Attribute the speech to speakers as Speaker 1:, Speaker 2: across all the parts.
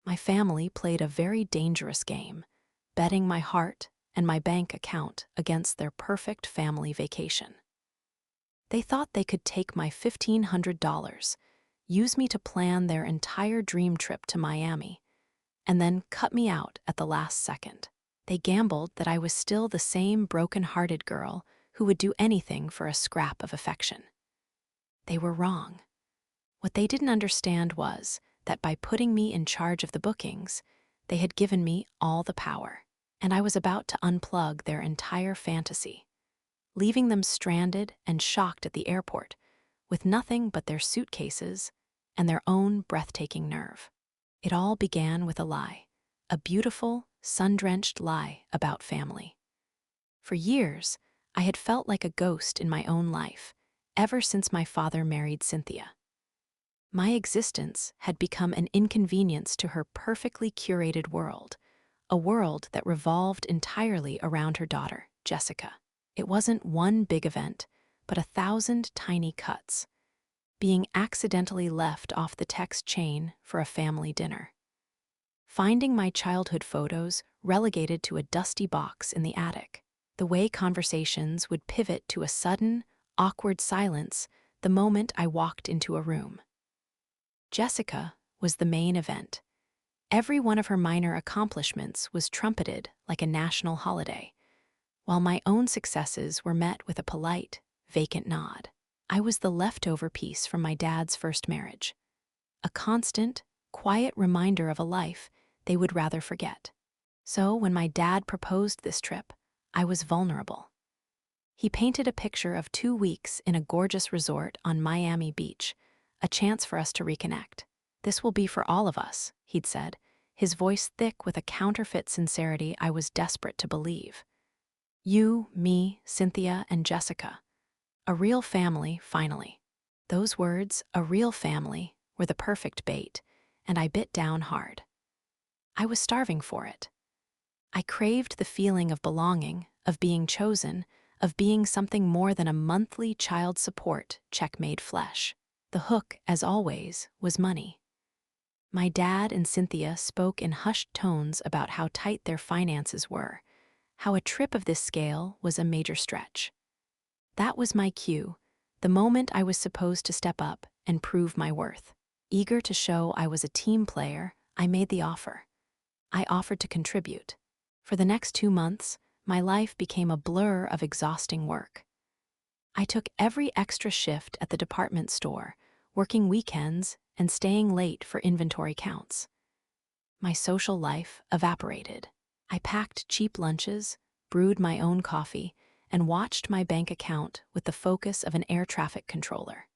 Speaker 1: My family played a very dangerous game, betting my heart and my bank account against their perfect family vacation. They thought they could take my $1,500, use me to plan their entire dream trip to Miami, and then cut me out at the last second. They gambled that I was still the same broken-hearted girl who would do anything for a scrap of affection. They were wrong. What they didn't understand was that by putting me in charge of the bookings, they had given me all the power, and I was about to unplug their entire fantasy, leaving them stranded and shocked at the airport, with nothing but their suitcases and their own breathtaking nerve. It all began with a lie, a beautiful, sun-drenched lie about family. For years, I had felt like a ghost in my own life, ever since my father married Cynthia. My existence had become an inconvenience to her perfectly curated world, a world that revolved entirely around her daughter, Jessica. It wasn't one big event, but 1,000 tiny cuts, being accidentally left off the text chain for a family dinner. Finding my childhood photos relegated to a dusty box in the attic. The way conversations would pivot to a sudden, awkward silence the moment I walked into a room. Jessica was the main event. Every one of her minor accomplishments was trumpeted like a national holiday, while my own successes were met with a polite, vacant nod. I was the leftover piece from my dad's first marriage, a constant, quiet reminder of a life they would rather forget. So when my dad proposed this trip, I was vulnerable. He painted a picture of 2 weeks in a gorgeous resort on Miami Beach, a chance for us to reconnect. "This will be for all of us," he'd said, his voice thick with a counterfeit sincerity I was desperate to believe. "You, me, Cynthia, and Jessica. A real family, finally." Those words, a real family, were the perfect bait, and I bit down hard. I was starving for it. I craved the feeling of belonging, of being chosen, of being something more than a monthly child support check made flesh. The hook, as always, was money. My dad and Cynthia spoke in hushed tones about how tight their finances were, how a trip of this scale was a major stretch. That was my cue, the moment I was supposed to step up and prove my worth. Eager to show I was a team player, I made the offer. I offered to contribute. For the next 2 months, my life became a blur of exhausting work. I took every extra shift at the department store, working weekends and staying late for inventory counts. My social life evaporated. I packed cheap lunches, brewed my own coffee, and watched my bank account with the focus of an air traffic controller.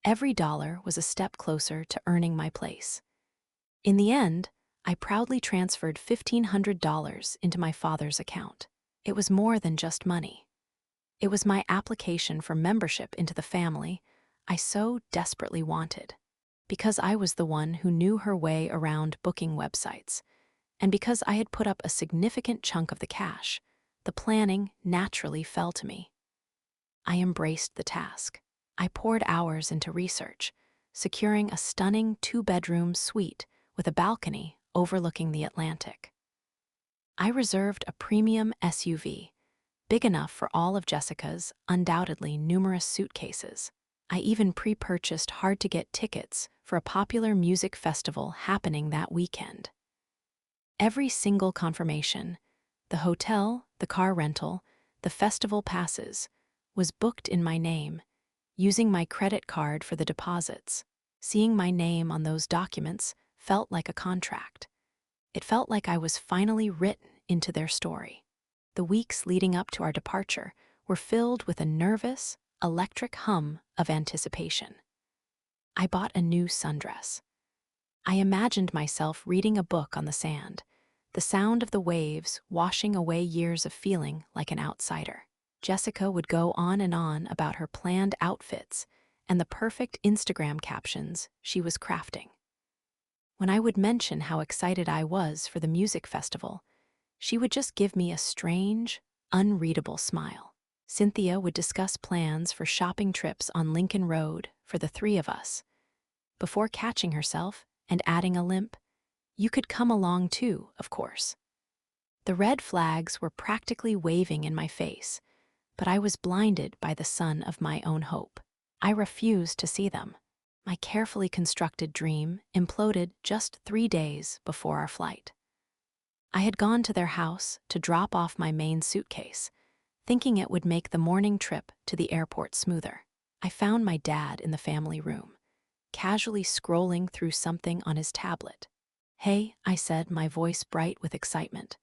Speaker 1: Every dollar was a step closer to earning my place. In the end, I proudly transferred $1,500 into my father's account. It was more than just money. It was my application for membership into the family I so desperately wanted. Because I was the one who knew her way around booking websites, and because I had put up a significant chunk of the cash, the planning naturally fell to me. I embraced the task. I poured hours into research, securing a stunning 2-bedroom suite with a balcony overlooking the Atlantic. I reserved a premium SUV, big enough for all of Jessica's undoubtedly numerous suitcases. I even pre-purchased hard-to-get tickets for a popular music festival happening that weekend. Every single confirmation, the hotel, the car rental, the festival passes, was booked in my name, using my credit card for the deposits. Seeing my name on those documents felt like a contract. It felt like I was finally written into their story. The weeks leading up to our departure were filled with a nervous, electric hum of anticipation. I bought a new sundress. I imagined myself reading a book on the sand, the sound of the waves washing away years of feeling like an outsider. Jessica would go on and on about her planned outfits and the perfect Instagram captions she was crafting. When I would mention how excited I was for the music festival, she would just give me a strange, unreadable smile. Cynthia would discuss plans for shopping trips on Lincoln Road for the 3 of us, before catching herself and adding a limp, You could come along too, of course. The red flags were practically waving in my face, but I was blinded by the sun of my own hope. I refused to see them. My carefully constructed dream imploded just 3 days before our flight. I had gone to their house to drop off my main suitcase, thinking it would make the morning trip to the airport smoother. I found my dad in the family room, casually scrolling through something on his tablet. "Hey," I said, my voice bright with excitement.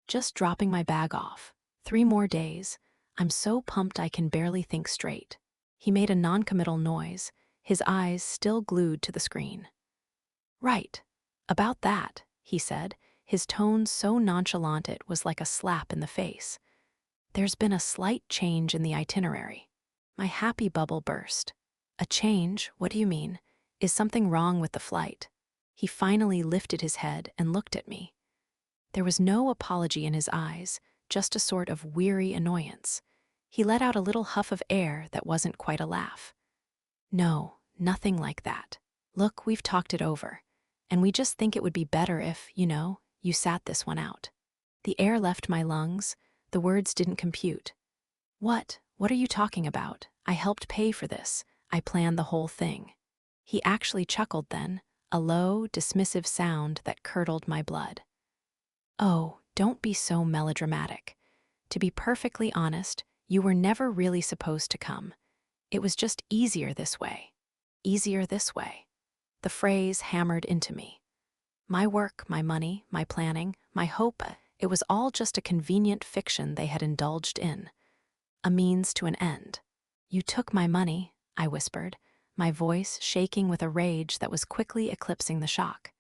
Speaker 1: "Just dropping my bag off. 3 more days. I'm so pumped I can barely think straight." He made a noncommittal noise, his eyes still glued to the screen. "Right. About that," he said, his tone so nonchalant it was like a slap in the face. "There's been a slight change in the itinerary." My happy bubble burst. "A change? What do you mean? Is something wrong with the flight?" He finally lifted his head and looked at me. There was no apology in his eyes, just a sort of weary annoyance. He let out a little huff of air that wasn't quite a laugh. "No, nothing like that. Look, we've talked it over, and we just think it would be better if, you sat this one out." The air left my lungs, the words didn't compute. What are you talking about? I helped pay for this. I planned the whole thing." He actually chuckled then, a low, dismissive sound that curdled my blood. "Oh, don't be so melodramatic. To be perfectly honest, you were never really supposed to come. It was just easier this way." Easier this way. The phrase hammered into me. My work, my money, my planning, my hope, it was all just a convenient fiction they had indulged in. A means to an end. "You took my money," I whispered, my voice shaking with a rage that was quickly eclipsing the shock.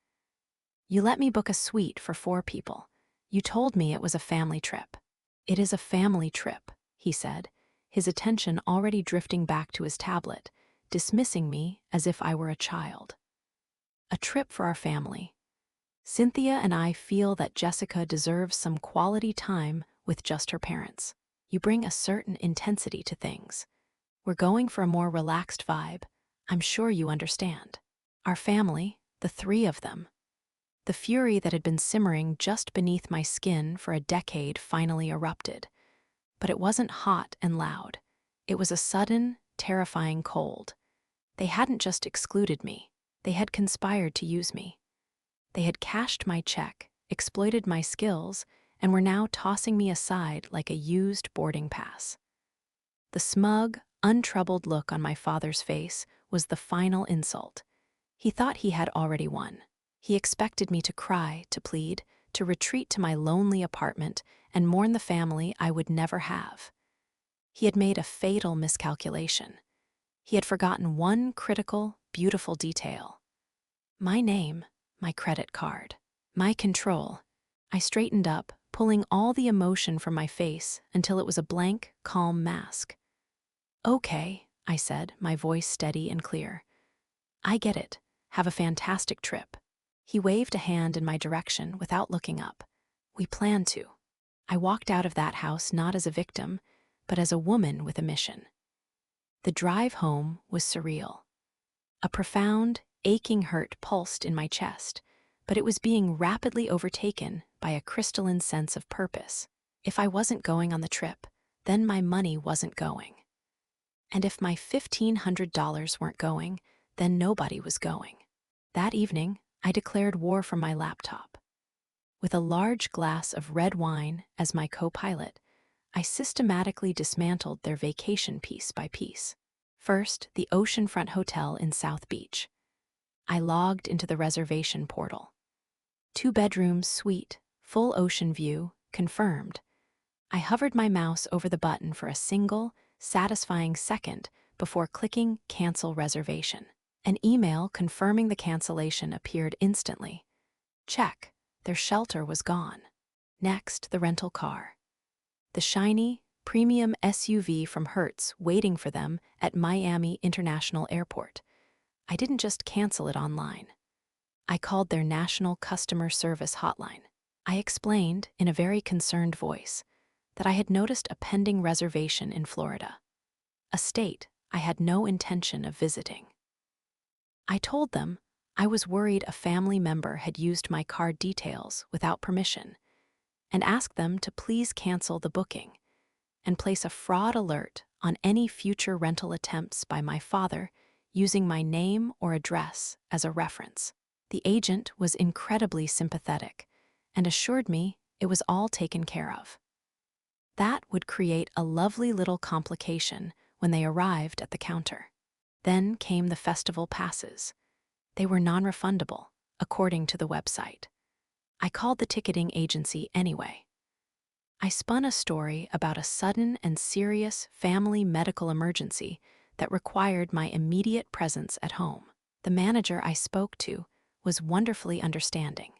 Speaker 1: "You let me book a suite for 4 people. You told me it was a family trip." "It is a family trip," he said, his attention already drifting back to his tablet, dismissing me as if I were a child. "A trip for our family. Cynthia and I feel that Jessica deserves some quality time with just her parents. You bring a certain intensity to things. We're going for a more relaxed vibe. I'm sure you understand. Our family, the 3 of them." The fury that had been simmering just beneath my skin for a decade finally erupted. But it wasn't hot and loud. It was a sudden, terrifying cold. They hadn't just excluded me. They had conspired to use me. They had cashed my check, exploited my skills, and were now tossing me aside like a used boarding pass. The smug, untroubled look on my father's face was the final insult. He thought he had already won. He expected me to cry, to plead, to retreat to my lonely apartment and mourn the family I would never have. He had made a fatal miscalculation. He had forgotten one critical, beautiful detail. My name, my credit card, my control. I straightened up, pulling all the emotion from my face until it was a blank, calm mask. "Okay," I said, my voice steady and clear. "I get it. Have a fantastic trip." He waved a hand in my direction without looking up. "We plan to." I walked out of that house not as a victim, but as a woman with a mission. The drive home was surreal. A profound, aching hurt pulsed in my chest, but it was being rapidly overtaken by a crystalline sense of purpose. If I wasn't going on the trip, then my money wasn't going. And if my $1,500 weren't going, then nobody was going. That evening, I declared war from my laptop. With a large glass of red wine as my co-pilot, I systematically dismantled their vacation piece by piece. First, the oceanfront hotel in South Beach. I logged into the reservation portal. 2-bedroom suite, full ocean view, confirmed. I hovered my mouse over the button for a single, satisfying second before clicking Cancel Reservation. An email confirming the cancellation appeared instantly. Check, their shelter was gone. Next, the rental car. The shiny, premium SUV from Hertz waiting for them at Miami International Airport. I didn't just cancel it online. I called their national customer service hotline. I explained, in a very concerned voice, that I had noticed a pending reservation in Florida, a state I had no intention of visiting. I told them I was worried a family member had used my card details without permission and asked them to please cancel the booking and place a fraud alert on any future rental attempts by my father using my name or address as a reference. The agent was incredibly sympathetic and assured me it was all taken care of. That would create a lovely little complication when they arrived at the counter. Then came the festival passes. They were non-refundable, according to the website. I called the ticketing agency anyway. I spun a story about a sudden and serious family medical emergency that required my immediate presence at home. The manager I spoke to was wonderfully understanding,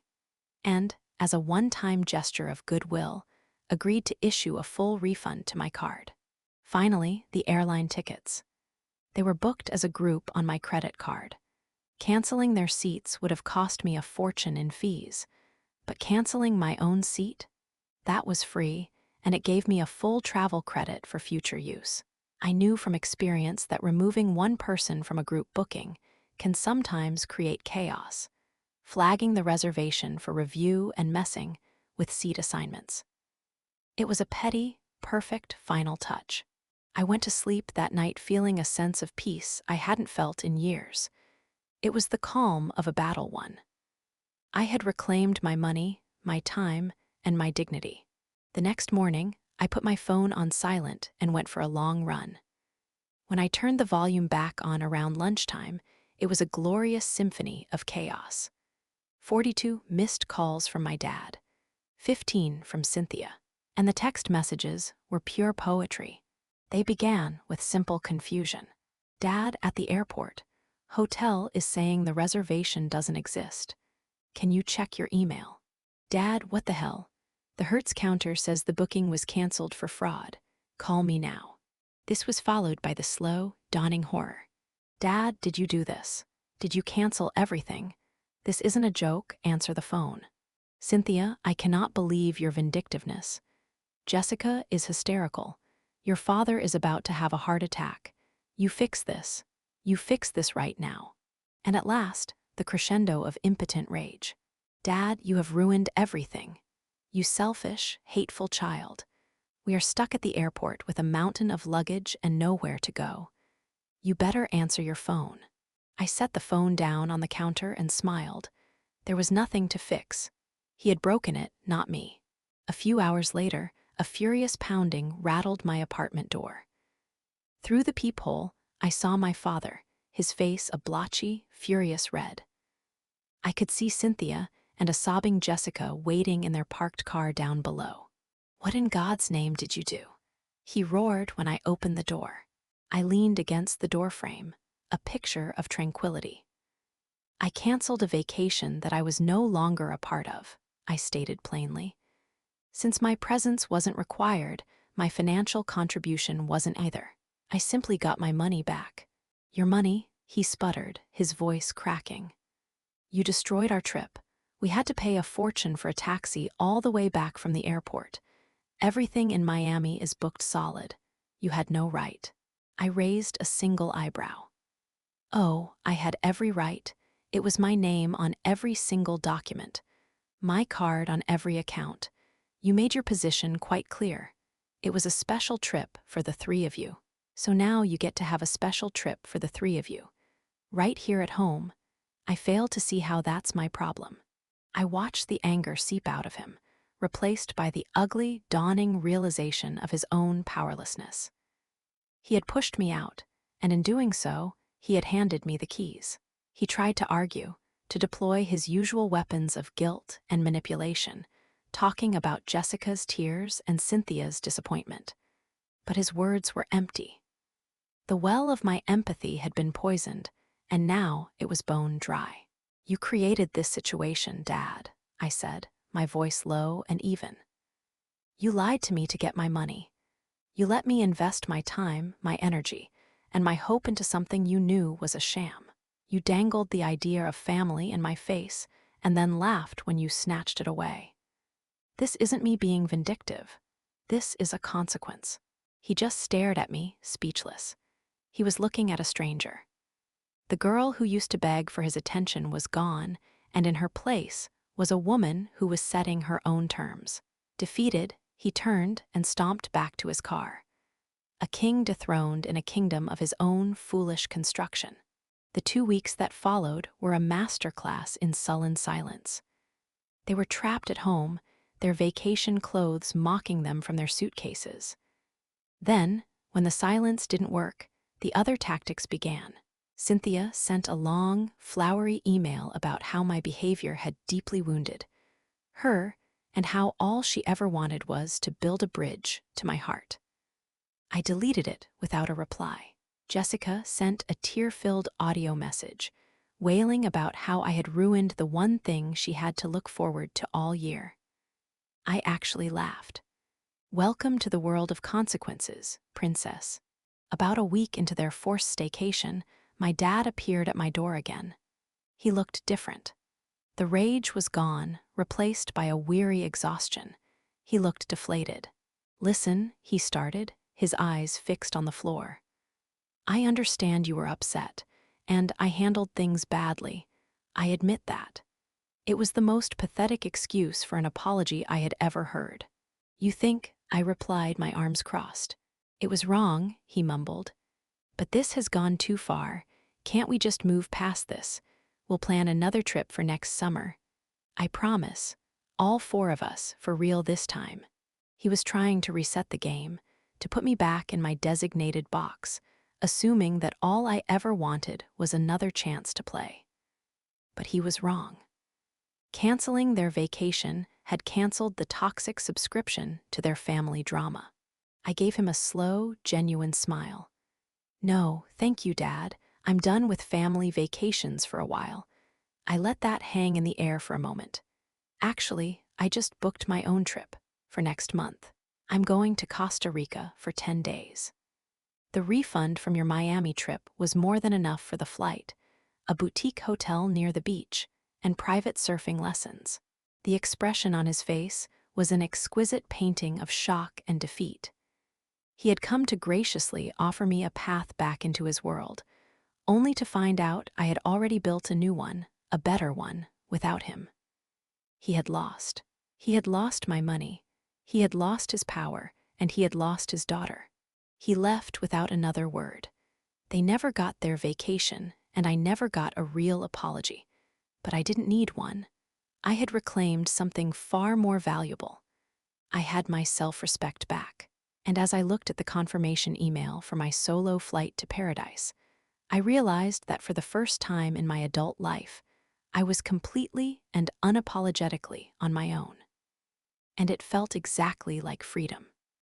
Speaker 1: and, as a one-time gesture of goodwill, agreed to issue a full refund to my card. Finally, the airline tickets. They were booked as a group on my credit card. Canceling their seats would have cost me a fortune in fees, but canceling my own seat? That was free, and it gave me a full travel credit for future use. I knew from experience that removing one person from a group booking can sometimes create chaos, flagging the reservation for review and messing with seat assignments. It was a petty, perfect final touch. I went to sleep that night feeling a sense of peace I hadn't felt in years. It was the calm of a battle won. I had reclaimed my money, my time, and my dignity. The next morning, I put my phone on silent and went for a long run. When I turned the volume back on around lunchtime, it was a glorious symphony of chaos. 42 missed calls from my dad, 15 from Cynthia, and the text messages were pure poetry. They began with simple confusion. Dad, at the airport. Hotel is saying the reservation doesn't exist. Can you check your email? Dad, what the hell? The Hertz counter says the booking was canceled for fraud. Call me now. This was followed by the slow, dawning horror. Dad, did you do this? Did you cancel everything? This isn't a joke, answer the phone. Cynthia, I cannot believe your vindictiveness. Jessica is hysterical. Your father is about to have a heart attack. You fix this. You fix this right now. And at last, the crescendo of impotent rage. Dad, you have ruined everything. You selfish, hateful child. We are stuck at the airport with a mountain of luggage and nowhere to go. You better answer your phone. I set the phone down on the counter and smiled. There was nothing to fix. He had broken it, not me. A few hours later, a furious pounding rattled my apartment door. Through the peephole, I saw my father, his face a blotchy, furious red. I could see Cynthia and a sobbing Jessica waiting in their parked car down below. What in God's name did you do? He roared when I opened the door. I leaned against the doorframe, a picture of tranquility. I canceled a vacation that I was no longer a part of, I stated plainly. Since my presence wasn't required, my financial contribution wasn't either. I simply got my money back. Your money? He sputtered, his voice cracking. You destroyed our trip. We had to pay a fortune for a taxi all the way back from the airport. Everything in Miami is booked solid. You had no right. I raised a single eyebrow. Oh, I had every right. It was my name on every single document. My card on every account. You made your position quite clear. It was a special trip for the three of you. So now you get to have a special trip for the three of you. Right here at home. I fail to see how that's my problem. I watched the anger seep out of him, replaced by the ugly, dawning realization of his own powerlessness. He had pushed me out, and in doing so, he had handed me the keys. He tried to argue, to deploy his usual weapons of guilt and manipulation, talking about Jessica's tears and Cynthia's disappointment. But his words were empty. The well of my empathy had been poisoned, and now it was bone dry. You created this situation, Dad, I said, my voice low and even. You lied to me to get my money. You let me invest my time, my energy, and my hope into something you knew was a sham. You dangled the idea of family in my face and then laughed when you snatched it away. This isn't me being vindictive. This is a consequence. He just stared at me, speechless. He was looking at a stranger. The girl who used to beg for his attention was gone, and in her place was a woman who was setting her own terms. Defeated, he turned and stomped back to his car. A king dethroned in a kingdom of his own foolish construction. The 2 weeks that followed were a masterclass in sullen silence. They were trapped at home, their vacation clothes mocking them from their suitcases. Then, when the silence didn't work, the other tactics began. Cynthia sent a long, flowery email about how my behavior had deeply wounded her and how all she ever wanted was to build a bridge to my heart. I deleted it without a reply. Jessica sent a tear-filled audio message, wailing about how I had ruined the one thing she had to look forward to all year. I actually laughed. Welcome to the world of consequences, princess. About a week into their forced staycation, my dad appeared at my door again. He looked different. The rage was gone, replaced by a weary exhaustion. He looked deflated. "Listen," he started, his eyes fixed on the floor. "I understand you were upset, and I handled things badly. I admit that." It was the most pathetic excuse for an apology I had ever heard. "You think," I replied, my arms crossed. "It was wrong," he mumbled. "But this has gone too far. Can't we just move past this? We'll plan another trip for next summer. I promise. All 4 of us, for real this time." He was trying to reset the game, to put me back in my designated box, assuming that all I ever wanted was another chance to play. But he was wrong. Canceling their vacation had canceled the toxic subscription to their family drama. I gave him a slow, genuine smile. "No, thank you, Dad. I'm done with family vacations for a while." I let that hang in the air for a moment. "Actually, I just booked my own trip for next month. I'm going to Costa Rica for 10 days. The refund from your Miami trip was more than enough for the flight, a boutique hotel near the beach, and private surfing lessons." The expression on his face was an exquisite painting of shock and defeat. He had come to graciously offer me a path back into his world, only to find out I had already built a new one, a better one, without him. He had lost. He had lost my money. He had lost his power, and he had lost his daughter. He left without another word. They never got their vacation, and I never got a real apology. But I didn't need one. I had reclaimed something far more valuable. I had my self-respect back. And as I looked at the confirmation email for my solo flight to paradise, I realized that for the first time in my adult life, I was completely and unapologetically on my own. And it felt exactly like freedom.